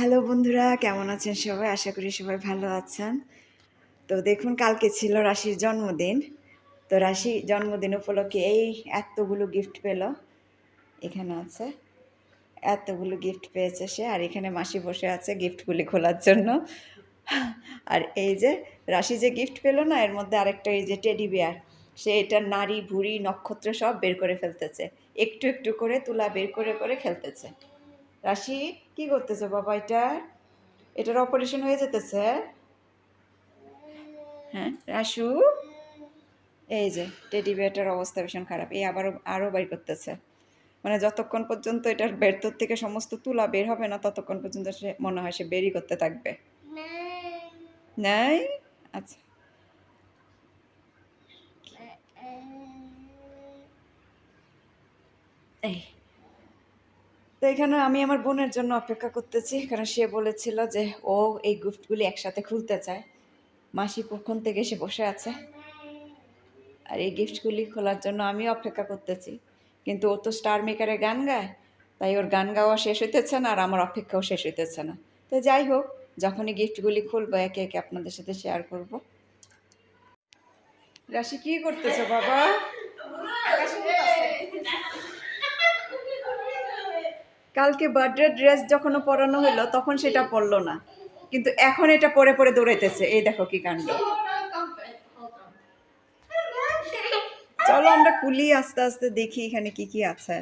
Hello বন্ধুরা, কেমন আছেন সবাই? আশা করি সবাই ভালো আছেন। তো দেখুন, কালকে ছিল রাশির জন্মদিন। তো রাশি জন্মদিন উপলক্ষে এই এতগুলো গিফট পেল। এখানে আছে, এতগুলো গিফট পেয়েছে সে। আর এখানে মাসি বসে আছে গিফটগুলি খোলার জন্য। আর এই যে রাশি যে গিফট পেল না, এর মধ্যে আরেকটা এই যে টেডি বিয়ার, সে এটা নাড়ি ভুঁড়ি নক্ষত্র সব বের করে ফেলতেছে। একটু একটু করে তুলা বের করে করে খেলতেছে। রাশি, কি করতেছে বাবা? এটার অপারেশন হয়ে যেতেছে। হ্যাঁ রাশু, এই যে টেডি বিয়ারটার অবস্থা ভীষণ খারাপ। এই আরও বের করতেছে। মানে যতক্ষণ পর্যন্ত এটার ভেতর থেকে সমস্ত তুলা বের হবে না, ততক্ষণ পর্যন্ত সে মনে হয় সে বেরই করতে থাকবে। নাই? আচ্ছা, এই তো এখানে আমি আমার বোনের জন্য অপেক্ষা করতেছি, কারণ সে বলেছিল যে ও এই গিফটগুলি একসাথে খুলতে চায়। মাসি কখন থেকে সে বসে আছে, আর এই গিফটগুলি খোলার জন্য আমি অপেক্ষা করতেছি। কিন্তু ও তো স্টার মেকারে গান গায়, তাই ওর গান গাওয়া শেষ হইতেছে না, আর আমার অপেক্ষাও শেষ হইতেছে না। তো যাই হোক, যখনই গিফটগুলি খুলবো একে একে আপনাদের সাথে শেয়ার করব। রাশি, কি করতেছো বাবা? কালকে বার্থডে ড্রেস যখন পরানো হলো তখন সেটা পরলো না, কিন্তু এখন এটা পরে পরে দৌড়াইতেছে। এই দেখো কি কাণ্ড। চলো আমরা খুলি, আস্তে আস্তে দেখি এখানে কি কি আছে।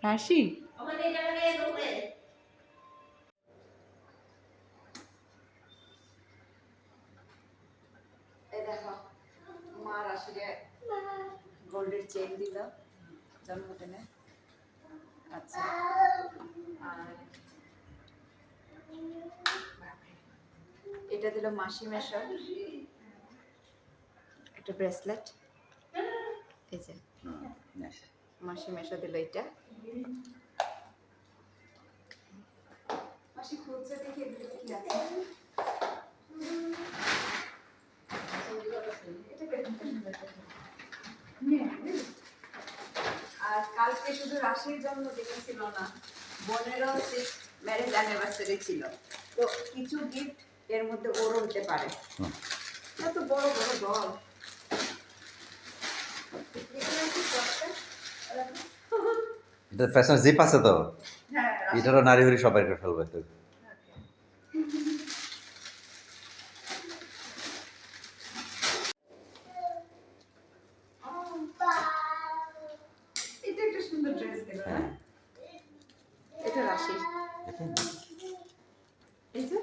রাশি, এই দেখো, মা রাশিকে গোল্ডের চেন দিল জন্মদিনে। আচ্ছা, আর এটা দিল মাসি মেশো একটা ব্রেসলেট। এই যে মাসি মেশো দিল এটা। মাসি খুঁজছে, দেখি কি আছে। আর কালকে শুধু রাশির জন্মদিন ছিল না, বোনেরও 6th ম্যারেজ অ্যানিভার্সারি ছিল। তো কিছু গিফট এর মধ্যে ওরও হতে পারে। এত বড় বড় দল। এটা ফ্যাশন জিপ আছে তো, হ্যাঁ, এটারও নারী হরি সবাই করে ফেলবে তো। এটা একটা সুন্দর ড্রেস দিল না? এটা রাশির। এই যে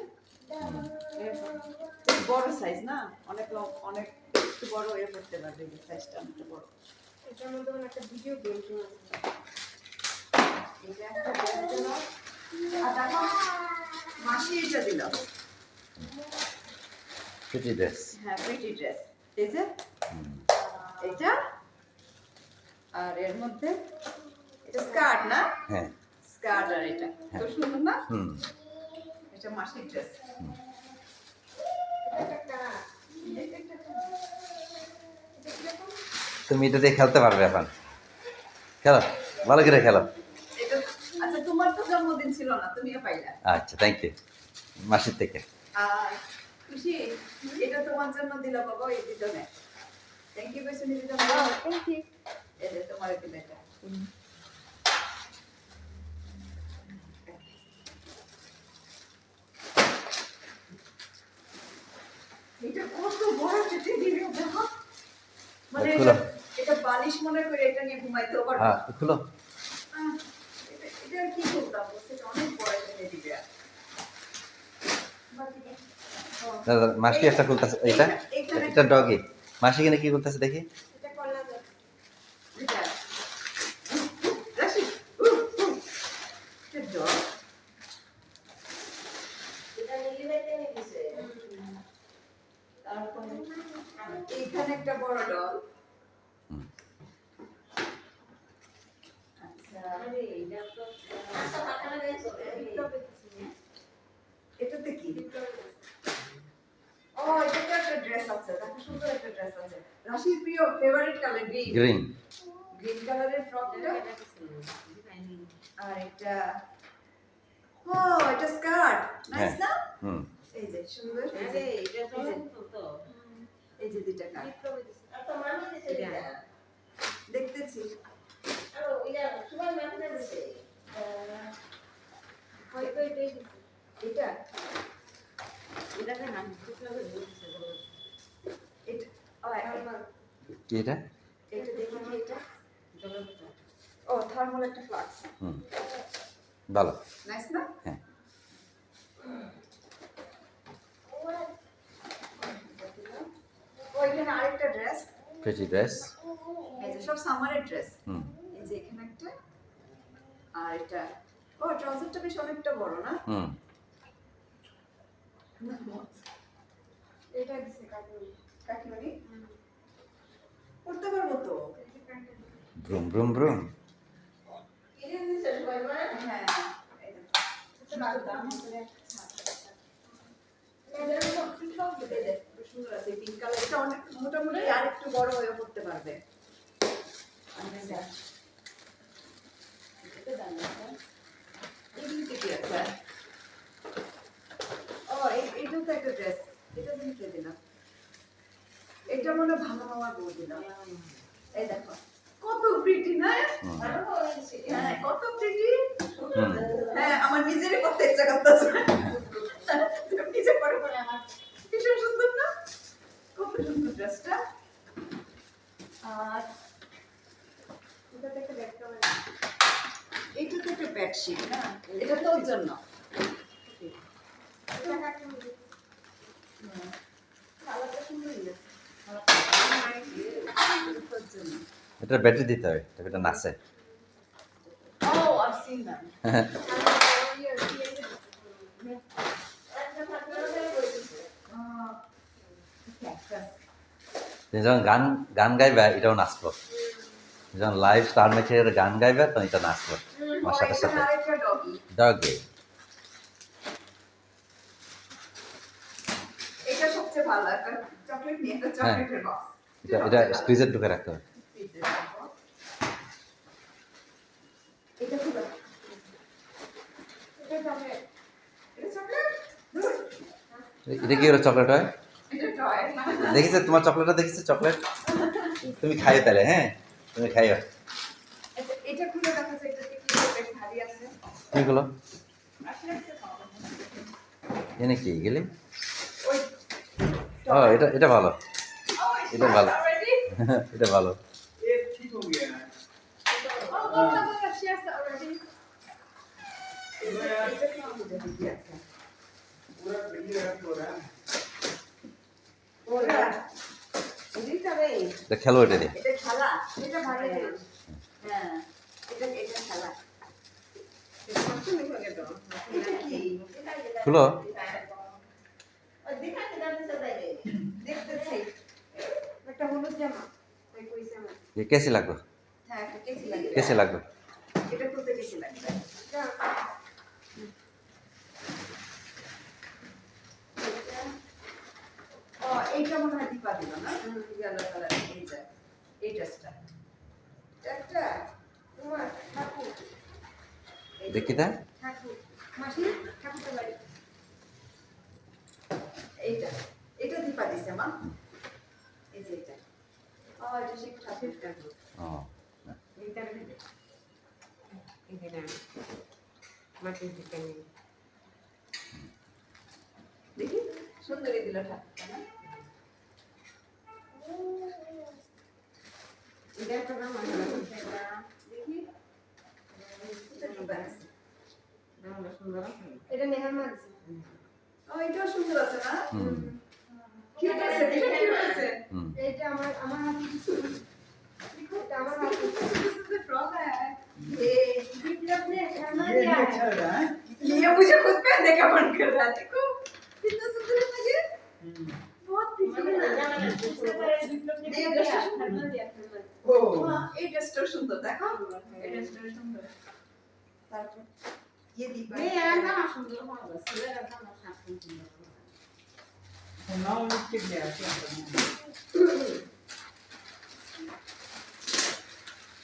বড় সাইজ না, অনেক অনেক একটু বড় এ করতে পারবে, এই সাইজটা অনেকটা বড়। এটার মধ্যে একটা ভিডিও গেম আছে। এটা একটা ড্রেস দিল। আর দেখো, মাসি এটা দিল। Pretty dress. হ্যাঁ, প্রিটি ড্রেস। এই যে এটা, আর এর মধ্যে এটা স্কার্ট না? হ্যাঁ, স্কার্ট। আর এটা তো সুন্দর না? এটা মাসির ড্রেস। তুমি এটা দিয়ে খেলতে পারবে এখন। খেলো, ভালো করে খেলো। এটা আচ্ছা, তোমার তো জন্মদিন ছিল না, তুমিও পাইলা। আচ্ছা, থ্যাংক ইউ মাসির থেকে। আর খুশি, এটা তোমার জন্য দিল বাবা, এই দুজনে। থ্যাংক ইউ কইছেন এই দুজনে। Thank you. এই যে তোমার দিল এটা। এটা কত বড় চিঠি দিল দেখো। মানে এটা বালিশ মনে করে এটা নিয়ে ঘুমাইতেও পারবে। হ্যাঁ, খুলো। এটা কি করতাম, এটা অনেক বড় একটা দিবে। দাদা, মাসি একটা খুলতেছে। এটা এটা ডগি। মাসি কিনে কি খুলতেছে দেখি। এটা করলা দাও। এটা রাশি, এটা ডগ। এটা নীলি বাইতে নিয়ে দিছে। তারপরে এইখানে একটা বড় ডগ। আচ্ছা, আরে এটা তো আচ্ছা হাতাটা দিয়েছো। এটাতে কি? ও, এটা তো একটা ড্রেস আছে, দেখো সুন্দর একটা ড্রেস আছে। রাশির প্রিয় favourite colour green. Green. Green কালারের ফ্রকটা। আর এটা ও এটা স্কার্ট নাইস হ্যাঁ। না হুম। এই যে সুন্দর এই যে এই যে দুইটা কাট দেখতেছি এটা এটা কি এটা? এটা দেখি কি এটা ও থার্মাল একটা ফ্লাক্স হুম, ভালো। নাইস না হ্যাঁ। ও এখানে আরেকটা ড্রেস প্রিটি ড্রেস। এই যে সব সামারের ড্রেস হুম। এই যে এখানে একটা আর এটা ও ট্রাউজারটা বেশ অনেকটা বড় না হুম। এটা দিছে কাকিমণি পড়তে পারবো তো ব্রুম ব্রুম ব্রুম। হ্যাঁ এই দেখো। সুন্দর আছে পিঙ্ক কালার এটা অনেক মোটামুটি আর একটু বড় হয়ে পড়তে পারবে এইদিকে কি আছে ও এইটাও তো একটা ড্রেস এটা দিতে দিলাম এটা মনে হয় ভালো মামার বউ দিলাম এই দেখো কত প্রিটি না হ্যাঁ কত প্রিটি হুম। হ্যাঁ আমার নিজেরই করতে ইচ্ছা করতেছে নিজে পরে পরে আমার ভীষণ সুন্দর না কত সুন্দর ড্রেসটা আর এইটা তো একটা বেডশিট না এটা তোর জন্য এটা ব্যাটারি দিতে হবে, তবে এটা নাচে। Oh, I've seen them. তুমি যখন গান গান গাইবে এটাও নাচবো, যখন লাইভ স্টার ম্যাচের গান গাইবে তখন এটা নাচবো আমার সাথে সাথে। ডগে এটা সবচেয়ে ভালো একটা চকলেট নিয়ে একটা চকলেটের বক্স এটা ফ্রিজে ঢুকে রাখতে হবে। এটা কি এটা চকলেট এটা চকলেট এটা কি ওর চকলেট হয়? এটা টয় দেখিছে তোমার চকলেটটা, দেখিছে চকলেট? তুমি খাইও তাহলে, হ্যাঁ তুমি খাইও। এটা খুলে দেখা যায় এটাতে কি চকলেট ভারী আছে এগুলো আসলে একটা পাবো এনে কি গেলে? ওই ও এটা এটা ভালো, এটা ভালো, already এটা ভালো। ये ठीक हो गया है oh she has already এটা কি বুঝে কি আছে पूरा बढ़िया हो रहा है ওরা এদিকে রে এটা খেলো এটা দিয়ে। এটা খেলা এটা ভারী হ্যাঁ এটা এটা খেলা এটা কত মিশে গেল এটা কি খুলো। দেখতেছি একটা হলুদ জামা তাই কইছে আমার कैसे লাগবে? হ্যাঁ একটা কেসি লাগে कैसे লাগবে? এটা খুলতে কেসি লাগবে ও এইটা মনে হয় দীপা দিল না ইয়েলো কালার এই যে এই ড্রেসটা একটা তোমার ঠাকুর দেখি তা ঠাকুর মাসি ঠাকুরটা বাড়ি এইটা এটা দীপা দিছে মা এই যে এটা ও এটা শিখ ঠাকুর ও এইটা দেখি সুন্দরী দিল ঠাকুরটা না এটা তো না মনে হয় দেখি এটা কি বানাইছে এটা নেহার মাঝে ও এটাও সুন্দর আছে না হুম কিউট আছে দেখো কিউট আছে হুম এটা আমার হাতে দেখো এটা আমার হাতে সুন্দর ফ্রক है ये বিপ্লব ने शर्मा ये दिया भी है अच्छा लग रहा है ये मुझे खुद पहनने का मन कर रहा है देखो कितना सुंदर है मुझे बहुत प्यारा ये ड्रेस शर्मा दिया ओ এই ড্রেসটা সুন্দর দেখো এই ড্রেসটা সুন্দর তারপর ये दीपा नाउ लिख के गया क्या करना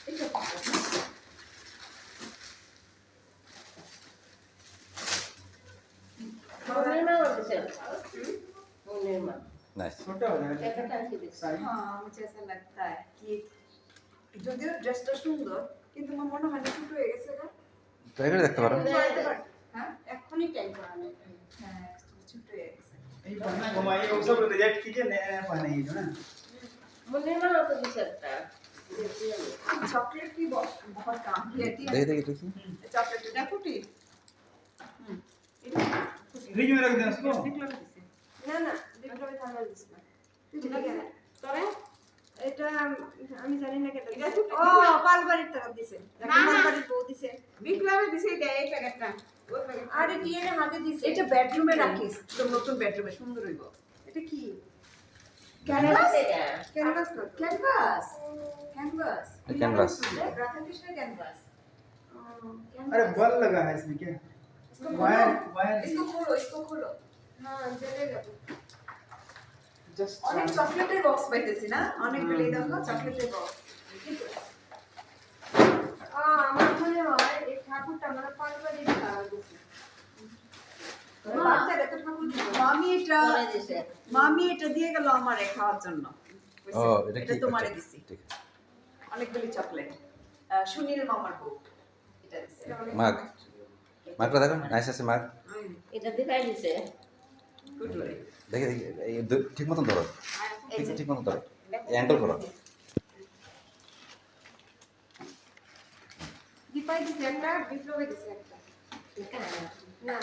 এটা নাইস छोटा हो जाएगा साइज হ্যাঁ मुझे ऐसा लगता है कि যদিও ড্রেসটা সুন্দর কিন্তু আমার মনে হয় না ছোট হয়ে গেছে গা। ট্রাই করে দেখতে পারো হ্যাঁ এখনই টাইম করানো হ্যাঁ ছোট হয়ে গেছে। ये घुमाइए वो सब रिजेक्ट कीजिए नया पहने ये जो ना মনে হয় তো দিছে একটা चॉकलेट की बहुत काम की है দেখি দেখি দেখি चॉकलेट देखो टी फ्रिज में रख दें उसको না না বিপ্লবী থার্মাল দিছে না তবে এটা আমি জানি না কেটা এটা তো ও পালবাড়ির টাকা দিছে না, না। পালবাড়ির বউ দিছে বিপ্লবী দিছে এটা এই প্যাকেটটা ওই প্যাকেট আরে টিএর হাতে দিছে এটা বেডরুমে রাখিস তো নতুন বেডরুমে সুন্দর হইব এটা কি canvas canvas canvas canvas canvas Radha Krishna canvas अरे बल लगा है इसमें क्या वायर वायर इसको खोलो হ্যাঁ চলেগা जस्ट অনেক চকলেটের বক্স পাইতেছি না অনেকগুলো দেখো চকলেটের বক্স আমার মনে হয় এই ঠাকুরটা আমরা পালবাড়ি দিছে বাচ্চারা তো ঠাকুর দিল। মামি এটা দিয়ে গেল আমারে খাওয়ার জন্য ও এটা কি তোমারে আচ্ছা, দিছি ঠিক আছে অনেকগুলি চকলেট সুনীল মামার বউ এটা দিছে মাগ মাগটা দেখো নাইস আছে মাগ এটা দেখাই দিছে গুড ওয়ে দেখি দেখি এই ঠিক মতন ধরো এই যে ঠিক মতন ধরো অ্যাঙ্গেল করো দীপাই দিছে একটা বিপ্লবে দিছে একটা না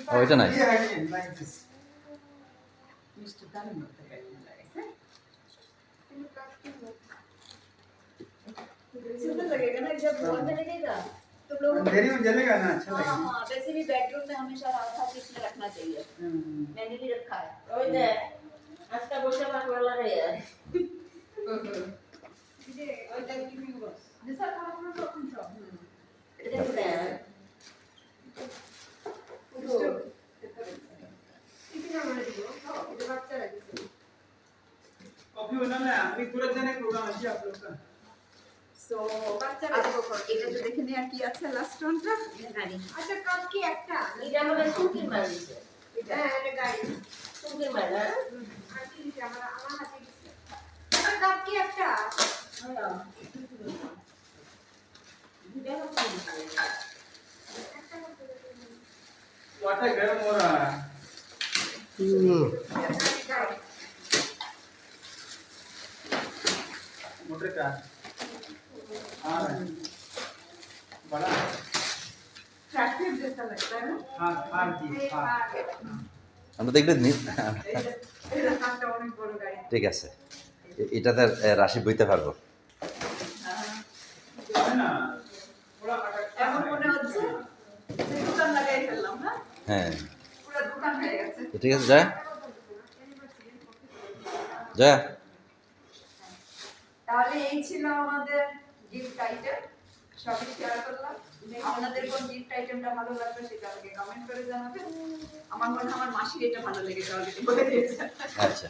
ও এটা নাইস ये है लाइक दिस মিষ্টি দারুণ মতো প্যাকিং লাগাইছে सुंदर लगेगा ना जब बोल में लगेगा तो लोग अंधेरी में जलेगा ना अच्छा हाँ लगेगा हाँ वैसे भी बेडरूम में हमेशा राधा कृष्ण रखना चाहिए मैंने भी रखा है ওই যে আজকে বসে বাস বলা রে जैसा खाना खाना तो अपन सब দেখতে कॉफी बनाना है अभी तुरंत जाने का प्रोग्राम है आप लोग का सो এটা তো দেখে নিয়ে আর কি আছে লাস্ট ওয়ানটা গাড়ি আচ্ছা কাপ কি একটা এটা আমাদের সুকির মাল দিছে হ্যাঁ এটা গাড়ি সুকির মাল হ্যাঁ আর কি দিছে আমার হাতে দিছে আচ্ছা কাপ কি একটা वाटर गर्म हो रहा है मोटर का हाँ बड़ा ट्रैक्टर जैसा लगता है ना हाँ हाँ जी हाँ আমরা দেখলে এটা কাপটা অনেক বড় গাড়ি ঠিক আছে এটাতে রাশি বইতে পারবো है ना थोड़ा अटकता এখন মনে হচ্ছে যে দোকান লাগাই ফেললাম না হ্যাঁ পুরো দোকান হয়ে গেছে তো ঠিক আছে যা যা তাহলে এই ছিল আমাদের গিফট আইটেম সবই শেয়ার করলাম আপনাদের কোন গিফট আইটেমটা ভালো লাগবে সেটা আমাকে কমেন্ট করে জানাবেন আমার মনে হয় আমার মাসির এটা ভালো লেগেছে অলরেডি বলে দিয়েছে আচ্ছা